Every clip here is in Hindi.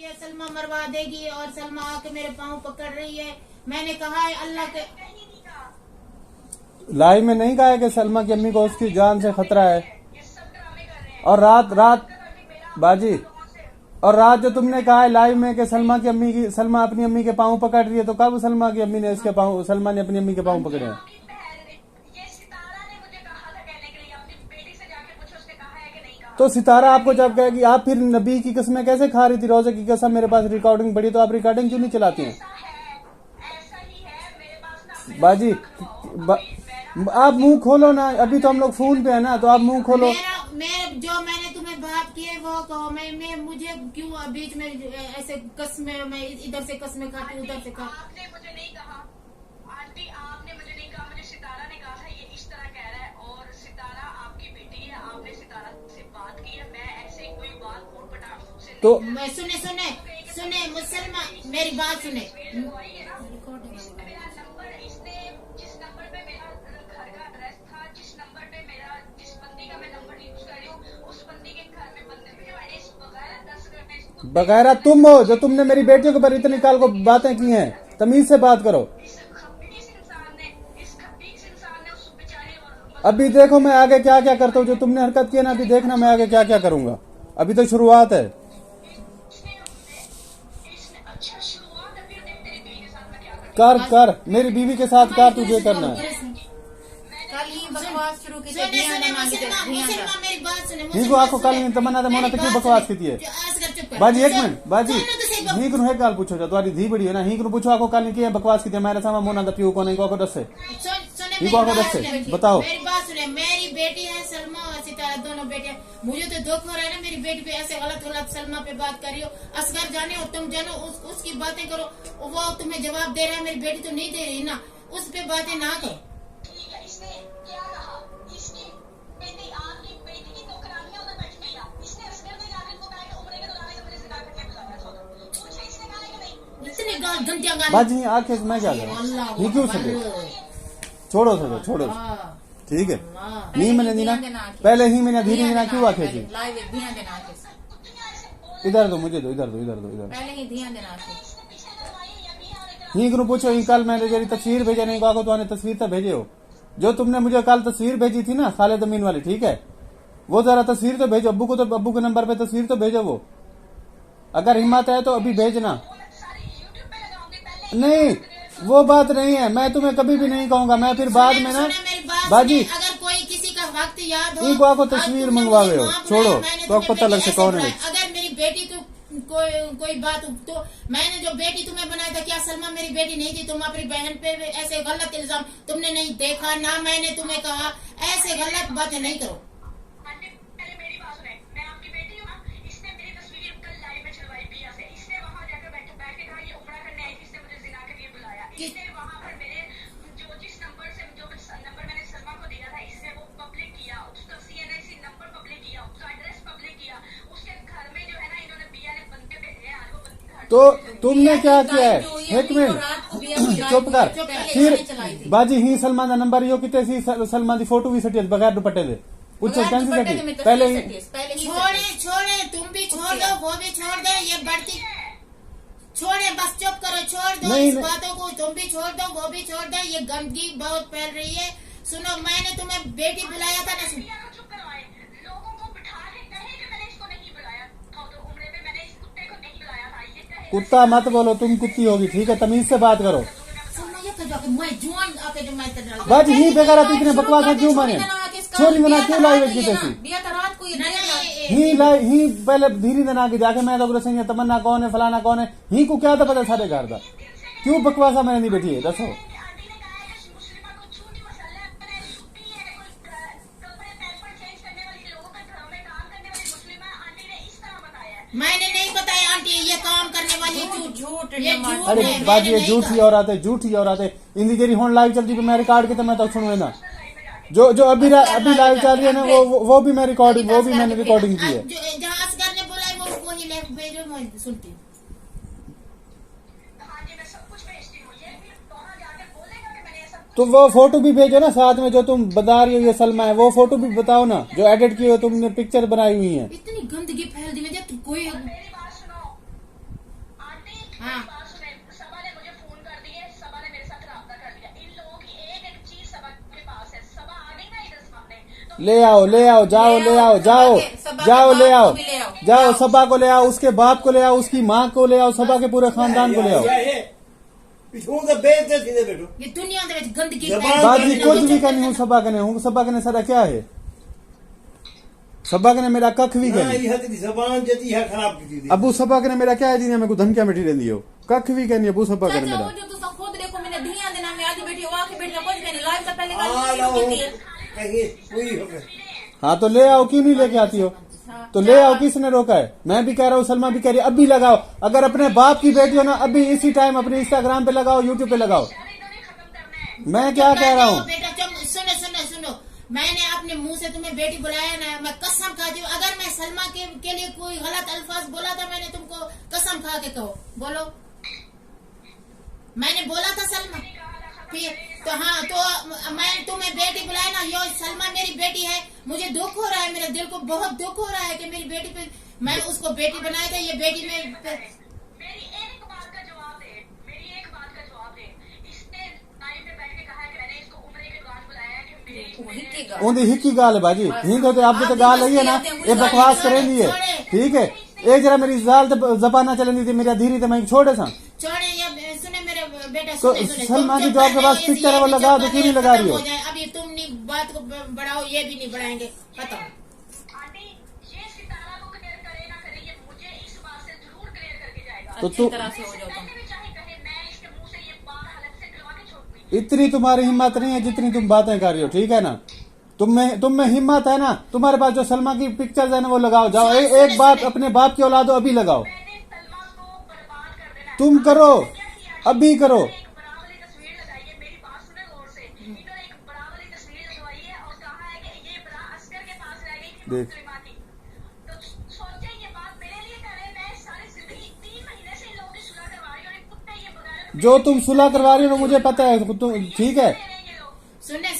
ये सलमा मरवा देगी और सलमा आके मेरे पाँव पकड़ रही है। मैंने कहा है अल्लाह के लाइव में नहीं कहा है कि सलमा की अम्मी को उसकी जान से खतरा है। और रात बाजी और रात जो तुमने कहा है लाइव में कि सलमा अपनी अम्मी के पाँव पकड़ रही है, तो कब सलमा की अम्मी ने सलमा ने अपनी अम्मी के पाँव पकड़े हैं? तो सितारा आपको जब कहेगी, आप फिर नबी की कसमें कैसे खा रही थी, रोजे की कसम मेरे पास रिकॉर्डिंग पड़ी, तो आप रिकॉर्डिंग क्यों नहीं चलाती हैं? बाजी आप मुंह खोलो ना, अभी तो हम लोग फोन पे है ना, तो आप मुंह खोलो। जो मैंने तुम्हें बात की है वो कहो। मैं मुझे क्यों बीच में ऐसे कसमें, मैं इधर से कसमें खाती हूँ, उधर से खा। आपने मुझे नहीं कहा आंटी, आपने मुझे नहीं कहा, मुझे सितारा ने कहा था ये इस तरह कह रहा है। और सितारा आपकी बेटी है, आपने सितारा से बात की है। मैं ऐसे कोई बात और पटाख से तो मैं सुने मुसलमान मेरी बात सुने। बगैरा तुम हो जो तुमने मेरी बेटियों के ऊपर इतनी काल को बातें की हैं। तमीज से बात करो। अभी देखो मैं आगे क्या क्या करता हूँ। जो तुमने हरकत की है ना, अभी देखना मैं आगे क्या क्या करूंगा। अभी तो शुरुआत है। कर मेरी बीवी के साथ कर, तुझे करना है। आपको कल तमन्ना मोना तो क्यों बकवास की है? बाजी एक मिनट बाजी ही करू एक गाल पूछो, तुम्हारी धी बड़ी है ना, ही करू पूछो आपको कल की बकवास की मेरे सामने मोना द प्यू को नहीं को दस से बताओ। मेरी बात सुने, मेरी बेटी है सलमा और सितारा, दोनों बेटियां। मुझे तो दुख हो रहा है ना, मेरी बेटी पे ऐसे गलत सलमा पे बात कर रही हो। असगर जाने और तुम जानो उसकी बातें करो, वो तुम्हें जवाब दे रहा है, मेरी बेटी तो नहीं दे रही ना, उस पे बातें ना करो। बाजी आके मैं क्या करूँ? क्यों सके छोड़ो ठीक है। नहीं मैंने दीना पहले ही मैंने धीरे धीरे क्यों आखे थी। इधर दो मुझे, इधर पहले ही ध्यान देना। ही करूँ पूछो, कल मैंने जरी तस्वीर भेजा नहीं को तो तस्वीर तो भेजे हो। जो तुमने मुझे कल तस्वीर भेजी थी ना खालिद अमीन वाली, ठीक है, वो जरा तस्वीर तो भेजो। अब्बू को तो अब्बू के नंबर पे तस्वीर तो भेजो। वो अगर हिम्मत है तो अभी भेजना। नहीं वो बात नहीं है, मैं तुम्हें कभी भी नहीं कहूंगा। मैं फिर बाद में ना बाजी अगर कोई किसी का वक्त याद हो, एक को तस्वीर मंगवावे हो, छोड़ो तो पता लग से कौन है। अगर मेरी बेटी तो कोई बात तो मैंने जो बेटी तुम्हें बनाया था, क्या सलमा मेरी बेटी नहीं थी? तुम अपनी बहन पे ऐसे गलत इल्जाम, तुमने नहीं देखा ना मैंने तुम्हें कहा, ऐसे गलत बातें नहीं करो। तो तुमने क्या किया है? एक मिनट चुप कर। फिर बाजी ही सलमान का नंबर यो कितने सी सलमान की फोटो भी सटी बगैर दुपट्टे दे कुछ पहले ही छोड़े तुम भी छोड़ दो, वो भी छोड़ दो, ये बढ़ती छोड़े, बस चुप करो, छोड़ दो इस बातों को। तुम भी छोड़ दो, वो भी छोड़ दो, ये गंदगी बहुत फैल रही है। सुनो, मैंने तुम्हें बेटी बुलाया था ना, कुत्ता मत बोलो, तुम कुत्ती होगी, ठीक है, तमीज से बात करो। बाजी ही बेकार इतने बकवास है क्यों माने? छोरी मना क्यों लाई की ही पहले धीरे देना के जाके मैं तो सिंह तमन्ना कौन है, फलाना कौन है, ही को क्या था पता सारे घर का क्यों बकवासा मैंने नहीं बैठी है दसो। मैंने नहीं बताया आंटी, ये काम करने वाली झूठ। अरे बाजी ये झूठी औरत है इंदी जेरी होन लाइव चलती तो मैं रिकॉर्ड के तो मैं तो सुनूंगा ना। जो अभी लाइव चल रही है ना, वो भी मैं रिकॉर्डिंग, वो भी मैंने रिकॉर्डिंग की है। जहाँ असगर ने बोला वो वही लेफ्ट भेजो, मैं सुनती हूँ। तो वो फोटो भी भेजो ना साथ में, जो तुम बता रही हो ये सलमा है, वो फोटो भी बताओ ना जो एडिट की हो तुमने, पिक्चर बनाई हुई है। इतनी गंदगी फैल दी कोई हाँ। बात सुने, सबा ने मुझे फोन कर दिए, सबा ने मेरे साथ राब्ता कर लिया। इन लोगों की एक एक चीज सबा के पास है। सबा आ गई ना इधर सामने, तो ले आओ, जाओ, ले आओ, जाओ, सबा के जाओ, ले बाप आओ, को भी ले आओ। जाओ, सबा को ले आओ, उसके बाप को ले आओ, उसकी माँ को ले आओ, सबा के पूरे खानदान को ले आओ। ये दुनिया दे विच गंदगी जबान बाजी कुछ भी करनी हूँ सबा कने हूँ, सबा कने सारा क्या है, सबा कने मेरा कख भी करनी। जबान जती है खराब की थी। अबू सबा कने मेरा क्या है जी, मेरे को धमकियां मिठी रहती हो, कख भी करनी अबू सबा कने चाचा, मेरा। वो जो तुम खुद देखो, मैंने ध्यान देना, मैं आगे बैठी वहां के बैठी कुछ भी नहीं, लाइव से पहले गाली शुरू की थी। कहीं कोई हो गए। हाँ तो ले आओ, क्यों नहीं लेके आती हो, तो ले आओ, किसने रोका है। मैं भी कह रहा हूँ, सलमा भी कह रही है, अभी लगाओ, अगर अपने बाप की बेटी हो ना, अभी इसी टाइम अपने इंस्टाग्राम पे लगाओ, यूट्यूब पे लगाओ। मैं क्या कह रहा हूँ, बेटा सुनो सुनो सुनो, मैंने अपने मुंह से तुम्हें बेटी बुलाया ना, मैं कसम खाती हूँ, अगर मैं सलमा के लिए कोई गलत अल्फाज बोला था, मैंने तुमको कसम खा के कहो, बोलो, मैंने बोला था सलमा, फिर तो हाँ, तो मैं तुम्हें बेटी बुलाया ना, यो सलमा मेरी बेटी है, मुझे दुख हो रहा है, मेरे दिल को बहुत दुख हो रहा है कि मेरी बेटी पे मैं उसको बेटी बनाया था, ये बेटी में मेरी एक बात का जवाब दे, मेरी एक बात का जवाब दे। इसने लाइव पे बैठ के कहा है कि मैंने इसको उम्र के दौरान बुलाया है कि मेरी ओंदी हिक्की गाल है बाजी, हिंद होते आप तो गाल है ना, ये बकवास करेंगी है, ठीक है। एक जरा मेरी जाल जबाना चलेंगी थी, मेरा धीरे मैं छोड़े सा छोड़े, ये सुने मेरे बेटा, तो सुने सलमा की जो आपके पास पिक्चर है वो लगा दो, क्यों नहीं लगा रही हो। अभी तुम नहीं बात को बढ़ाओ, ये भी नहीं बढ़ाएंगे, बताओ। आंटी, ये सितारा को क्लियर करे ना करे, ये मुझे इस बात से जरूर क्लियर करके जाएगा। तो अच्छी तरह से हो जाओ तुम। पहले भी चाहे कहे, मैं इसके मुंह से ये बात अलग से करवा के छोड़ूंगी। इतनी तुम्हारी हिम्मत नहीं है जितनी तुम बातें कर रही हो, ठीक है ना। तुम में हिम्मत है ना, तुम्हारे पास जो सलमा की पिक्चर्स है ना वो लगाओ, जाओ, एक बात अपने बाप की औलाद हो, अभी लगाओ, मैंने सलमा को बर्बाद कर देना है। तुम करो, अभी करो। एक बड़ा वाली तस्वीर लगाई है, मेरी बात सुने गौर से। इन्होंने एक बड़ा वाली तस्वीर लगवाई है और कहा है कि ये बड़ा अस्कर के पास रह गई थी देख। मुस्लिमा की। तो सोचे ये बात मेरे लिए कर रहे हैं, मैं सारी जिंदगी 3 महीने से इन लोगों की सुलह करवा रही हूँ और ये कुत्ते ये बगैर जो तुम सुलह करवा रही हो मुझे पता है, ठीक है। ये लोग। सुने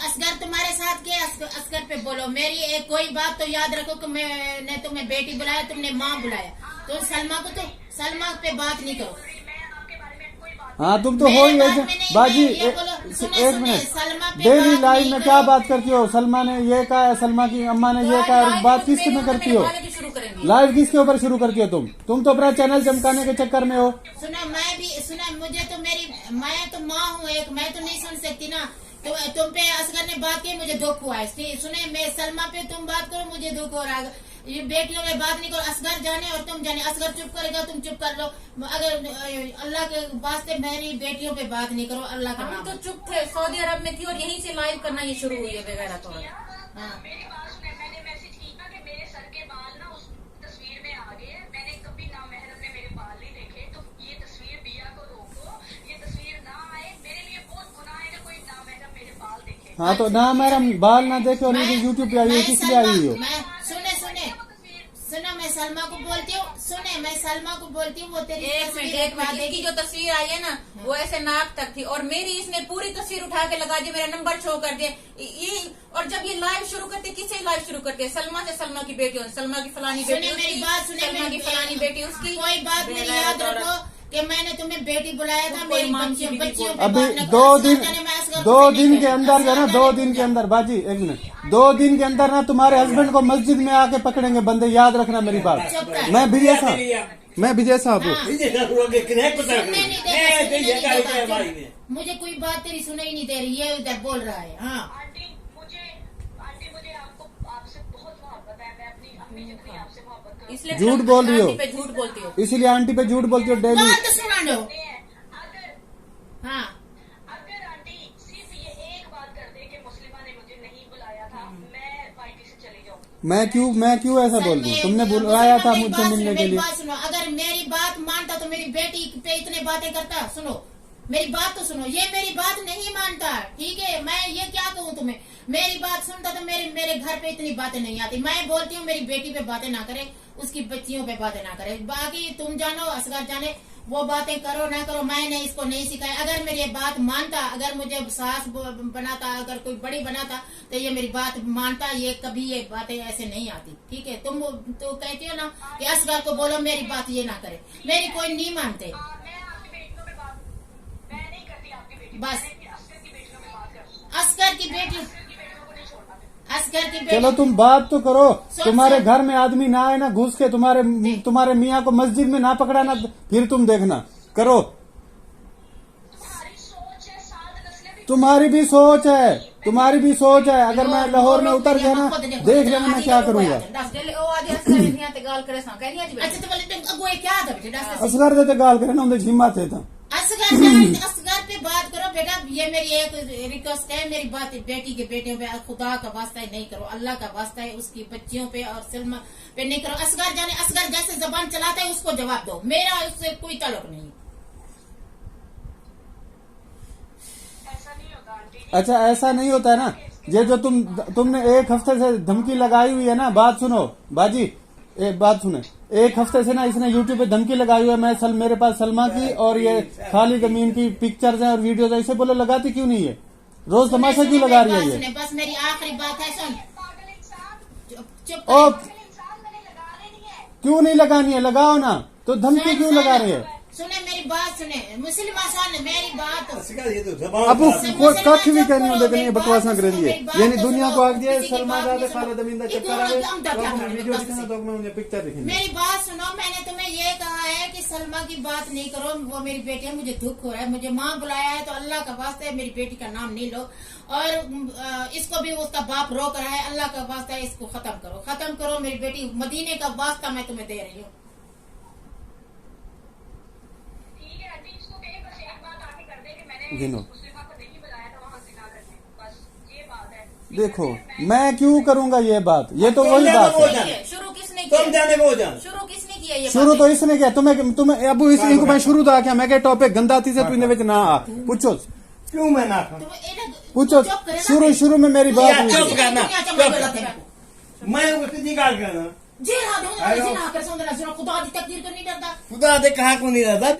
असगर तुम्हारे साथ के असगर पे बोलो, मेरी एक कोई बात तो याद रखो कि मैंने तुम्हें बेटी बुलाया, तुमने माँ बुलाया, तो सलमा पे बात नहीं करो। मैं आपके बारे में कोई बात हाँ तुम तो हो ही बाजी। एक मिनट, डेली लाइव में क्या बात करती हो, सलमा ने ये कहा है, सलमा की अम्मा ने ये कहा है, बात किसके में करती हो, शुरू करेंगे। लाइव किसके ऊपर शुरू करती हो तुम तो अपना चैनल चमकाने के चक्कर में हो। सुना मुझे तो मैं तो माँ हूँ एक, मैं तो नहीं सुन सकती ना। तुम पे असगर ने बात की, मुझे दुख हुआ है। सुने, मैं सलमा पे तुम बात करो, मुझे दुख हो रहा है। ये बेटियों में बात नहीं करो, असगर जाने और तुम जाने। असगर चुप करेगा, तुम चुप कर लो। अगर अल्लाह के वास्ते मेरी बेटियों पे बात नहीं करो, अल्लाह का नाम। तो चुप थे, सऊदी अरब में थी और यहीं से लाइव करना ये शुरू हुई है वगैरह। तो मेरी बात सुने, मैंने मैसेज किया कि मेरे सर के बाल ना उस तस्वीर में आ गए हैं। मैंने कभी नामहरम ने मेरे बाल नहीं देखे, तो ये तस्वीर बिया को रोको, ये तस्वीर ना आए। मेरे लिए बहुत गुनाह है कि कोई नामहरम मेरे बाल देखे। हाँ तो ना मेरा बाल ना देखे और ये यूट्यूब पे आई है, किस लिए आई हो। सुनो, मैं सलमा को बोलती हूँ, मैं सलमा को बोलती हूँ, वो तेरी एक मिनट, इसकी जो तस्वीर आई है ना वो ऐसे नाक तक थी और मेरी इसने पूरी तस्वीर उठा के लगा दी, मेरा नंबर शो कर दिया ये। और जब ये लाइव शुरू करते, किसे लाइव शुरू करते, सलमा से, सलमा की बेटी, सलमा की फलानी बेटी, मेरी बात सुने, सलमा की फलानी बेटी उसकी। कोई बात नहीं, याद रखो कि मैंने तुम्हें बेटी बुलाया था, मेरी बच्चियों पे अभी बात न करो। 2 दिन नहीं के अंदर जो है ना, 2 दिन के अंदर बाजी, एक मिनट, 2 दिन के अंदर ना तुम्हारे हस्बैंड को मस्जिद में आके पकड़ेंगे बंदे, याद रखना मेरी बात। मैं विजय साहब हूँ। मुझे कोई बात तेरी सुनाई नहीं दे रही, ये उधर बोल रहा है। हाँ आंटी मुझे आपसे बहुत मोहब्बत है। मैं अपनी अम्मी जितनी आपसे मोहब्बत करती हूँ। इसलिए झूठ बोल रही हो, आंटी पे झूठ बोलती हो, इसीलिए आंटी पे झूठ बोलती हो डेली। बात तो सुना लो। हाँ अगर आंटी सिर्फ ये एक बात कर दे कि मुस्लिमा ने मुझे नहीं बुलाया था, मैं वाईटी से चली जाऊँ। मैं क्यों ऐसा बोल दूं, तुमने बुलाया था मुझसे मिलने के लिए। बात सुनो, अगर मेरी बात मानता तो मेरी बेटी पे इतने बातें करता। सुनो मेरी बात तो सुनो, ये मेरी बात नहीं मानता, ठीक है। मैं ये क्या कहूँ तुम्हें, मेरी बात सुनता तो मेरे घर पे इतनी बातें नहीं आती। मैं बोलती हूँ मेरी बेटी पे बातें ना करे, उसकी बच्चियों पे बातें ना करे। बाकी तुम जानो, असगर जाने, वो बातें करो ना करो, मैंने इसको नहीं सिखाया। अगर मेरी ये बात मानता, अगर मुझे सास बनाता, अगर कोई बड़ी बनाता तो ये मेरी बात मानता, ये कभी ये बातें ऐसे नहीं आती। ठीक है, तुम तो कहती हो ना कि असगर को बोलो मेरी बात ये ना करे, मेरी कोई नहीं मानते। मैं आपकी बेटियों पे बात मैं नहीं करती, आपकी बेटी बस। मैंने असगर की बेटियों पे बात कर, असगर की बेटी, असगर की बेटियों को नहीं छोड़ना मैं। असगर की बेटी। चलो तुम बात तो करो। सुन, तुम्हारे सुन। घर में आदमी ना आए ना घुस के तुम्हारे मियाँ को मस्जिद में ना पकड़ाना, फिर तुम देखना करो। तुम्हारी सोच है, सात नस्लें भी तुम्हारी भी सोच है, तुम्हारी भी सोच है। अगर मैं लाहौर में उतर गया ना, देख लेना मैं क्या करूंगा। गाल करे सा कह रही अच्छा तो बोले तुम अगुए क्या था बेटे दस से? असगर देते गाल करे ना उनके झिम्मा थे था। असगर पे बात करो बेटा, ये मेरी एक रिक्वेस्ट है, मेरी बात बेटी के बेटियों पे खुदा का वास्ता है नहीं करो, अल्लाह का वास्ता है उसकी बच्चियों पे और सलमा पे नहीं करो। असगर जाने, असगर जैसे जबान चलाता है उसको जवाब दो, मेरा उससे कोई ताल्लुक नहीं। ऐसा नहीं होता आंटी जी। अच्छा ऐसा नहीं होता है ना, ये जो तुमने एक हफ्ते से धमकी लगाई हुई है ना, बात सुनो बाजी, एक बात सुने। एक हफ्ते से ना इसने यूट्यूब पे धमकी लगाई हुई है, मेरे पास सलमा की और ये खाली जमीन की पिक्चर्स है और वीडियोस है, इसे बोलो लगाती क्यों नहीं है, रोज तमाशा क्यों लगा रही है ये? बस मेरी आखिरी बात है, सुन पागल इंसान, चुप ओ पागल इंसान मैंने लगा लेनी है। क्यों नहीं लगानी है, लगाओ ना, तो धमकी क्यों लगा रही है? सुने मेरी बात, सुने मुसलमान मेरी बात। असगर ये तो जबान अब खराब है। कख भी कहनी हो देखनी बकवास ना करेंगे, यानी दुनिया को आग दिया सलमा जाते खाला जमींदा चक्कर आ वीडियो दिखाना तो मैं उन्हें पिक्चर दिखेंगे। मेरी बात सुनो, मैंने तुम्हें ये कहा है कि सलमा की बात नहीं करो, वो मेरी बेटी है, मुझे दुख हो रहा है, मुझे माँ बुलाया है तो अल्लाह का वास्ता है मेरी बेटी का नाम नहीं लो, और इसको भी उसका बाप रोक रहा है, अल्लाह का वास्ता है इसको खत्म करो, खत्म करो मेरी बेटी, मदीने का वास्ता मैं तुम्हें दे रही हूँ। ठीक है आंटी, इसको कहीं बस एक बात आके कर दे कि मैंने गिनो। मुस्लिमा को नहीं बुलाया था वहाँ जिना करने, बस ये बात है। देखो मैं क्यों करूंगा ये बात, ये तो वही बात है। ठीक है, शुरू किसने तुम किया? जाने वो जान। शुरू किसने किया ये शुरू तो बातें? इसने किया, तुम्हें अब इनको मैं शुरू तो आख्या मैं टॉपिक गंदाती से तू विच ना आ पूछो क्यों मैं ना खाऊं? पूछो शुरू में मेरी बात यार, हुई चुप थी। करना, चुप। मैं उसकी निकाल करना जी हाँ, हेलो। खुदा की तकदीर को नहीं डरता। खुदा दे कहा को नहीं रहता।